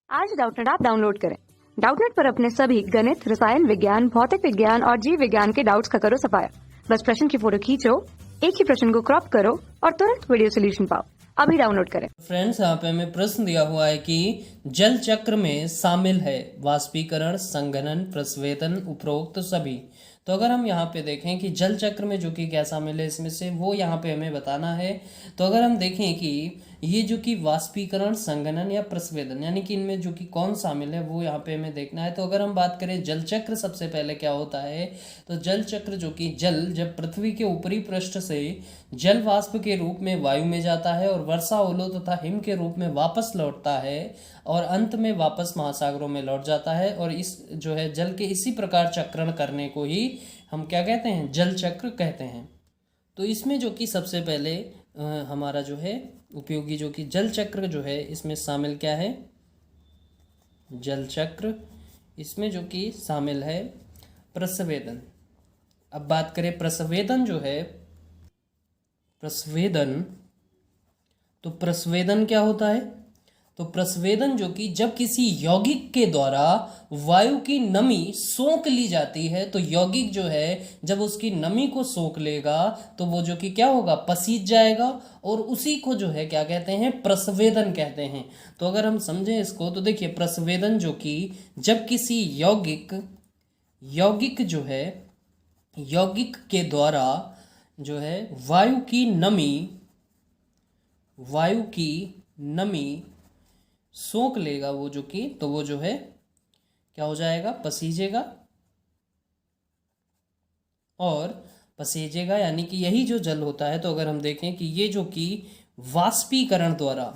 आज Doubtnut app download करें। Doubtnut पर अपने सभी गणित, रसायन विज्ञान, भौतिक विज्ञान और जीव विज्ञान के डाउट्स का करो सफाया। बस प्रश्न की फोटो खींचो, एक ही प्रश्न को क्रॉप करो और तुरंत वीडियो सोल्यूशन पाओ। अभी डाउनलोड करें। फ्रेंड्स, यहाँ पे हमें प्रश्न दिया हुआ है कि जल चक्र में शामिल है वाष्पीकरण, संघनन, प्रस्वेदन, उपरोक्त सभी। तो अगर हम यहाँ पे देखें कि जल चक्र में जो कि क्या शामिल है इसमें से, वो यहाँ पे हमें बताना है। तो अगर हम देखें कि ये जो कि वाष्पीकरण, संघनन या प्रस्वेदन, यानी कि इनमें जो कि कौन शामिल है वो यहाँ पे हमें देखना है। तो अगर हम बात करें जल चक्र, सबसे पहले क्या होता है, तो जल चक्र जो कि जल जब पृथ्वी के ऊपरी पृष्ठ से जल वाष्प के रूप में वायु में जाता है और वर्षा, ओलों तथा हिम के रूप में वापस लौटता है और अंत में वापस महासागरों में लौट जाता है। और इस जो है जल के इसी प्रकार चक्रण करने को ही हम क्या कहते हैं, जल चक्र कहते हैं। तो इसमें जो कि सबसे पहले हमारा जो है उपयोगी जो कि जल चक्र जो है, इसमें शामिल क्या है, जल चक्र, इसमें जो कि शामिल है प्रस्वेदन। अब बात करें प्रस्वेदन जो है, प्रस्वेदन, तो प्रस्वेदन क्या होता है, तो प्रस्वेदन जो कि जब किसी यौगिक के द्वारा वायु की नमी सोख ली जाती है, तो यौगिक जो है जब उसकी नमी को सोख लेगा तो वो जो कि क्या होगा, पसीज जाएगा और उसी को जो है क्या कहते हैं, प्रस्वेदन कहते हैं। तो अगर हम समझें इसको तो देखिए, प्रस्वेदन जो कि जब किसी यौगिक जो है, यौगिक के द्वारा जो है वायु की नमी सोख लेगा वो जो कि, तो वो जो है क्या हो जाएगा, पसीजेगा और पसीजेगा, यानी कि यही जो जल होता है। तो अगर हम देखें कि ये जो कि वाष्पीकरण द्वारा,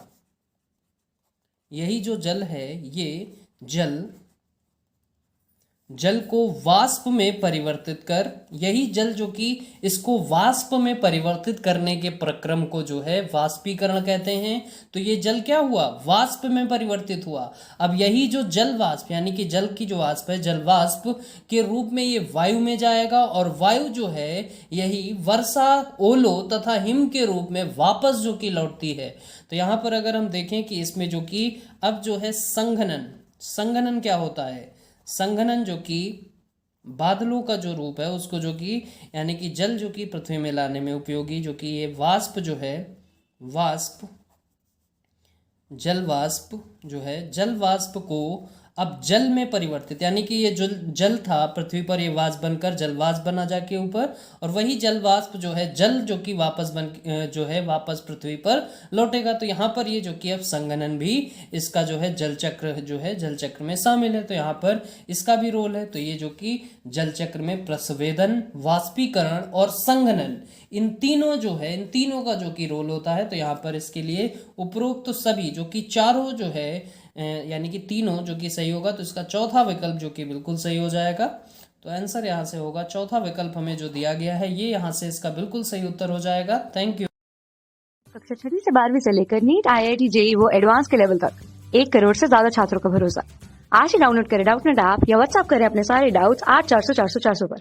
यही जो जल है, ये जल को वाष्प में परिवर्तित कर, यही जल जो कि इसको वाष्प में परिवर्तित करने के प्रक्रम को जो है वाष्पीकरण कहते हैं। तो ये जल क्या हुआ, वाष्प में परिवर्तित हुआ। अब यही जो जल वाष्प, यानी कि जल की जो वाष्प है, जल वाष्प के रूप में ये वायु में जाएगा और वायु जो है यही वर्षा, ओलों तथा हिम के रूप में वापस जो कि लौटती है। तो यहाँ पर अगर हम देखें कि इसमें जो कि अब जो है संघनन क्या होता है, संघनन जो कि बादलों का जो रूप है उसको जो कि, यानी कि जल जो कि पृथ्वी में लाने में उपयोगी जो कि ये वाष्प जो है, जल वाष्प को अब जल में परिवर्तित, यानी कि ये जो जल था पृथ्वी पर, ये वाष्प बनकर जल वाष्प बना जाके ऊपर, और वही जल वाष्प जो है जल जो कि वापस जो है वापस पृथ्वी पर लौटेगा। तो यहाँ पर ये जो कि अब संघनन भी इसका जो है जल चक्र जो है, जल चक्र में शामिल है। तो यहाँ पर इसका भी रोल है। तो ये जो कि जल चक्र में प्रस्वेदन, वाष्पीकरण और संघनन, इन तीनों जो है, इन तीनों का जो कि रोल होता है। तो यहाँ पर इसके लिए उपरोक्त तो सभी जो कि चारों जो है, यानी कि तीनों जो कि सही होगा। तो इसका चौथा विकल्प जो कि बिल्कुल सही हो जाएगा। तो आंसर यहाँ से होगा चौथा विकल्प हमें जो दिया गया है, ये यहाँ से इसका बिल्कुल सही उत्तर हो जाएगा। Thank you. कक्षा 6 से 12वीं से लेकर नीट, IIT, JEE वो एडवांस के लेवल तक 1 करोड़ से ज्यादा छात्रों का भरोसा। आज ही डाउनलोड करें डाउटनेट ऐप या व्हाट्सएप करें अपने सारे डाउट्स 8400 400 400 पर।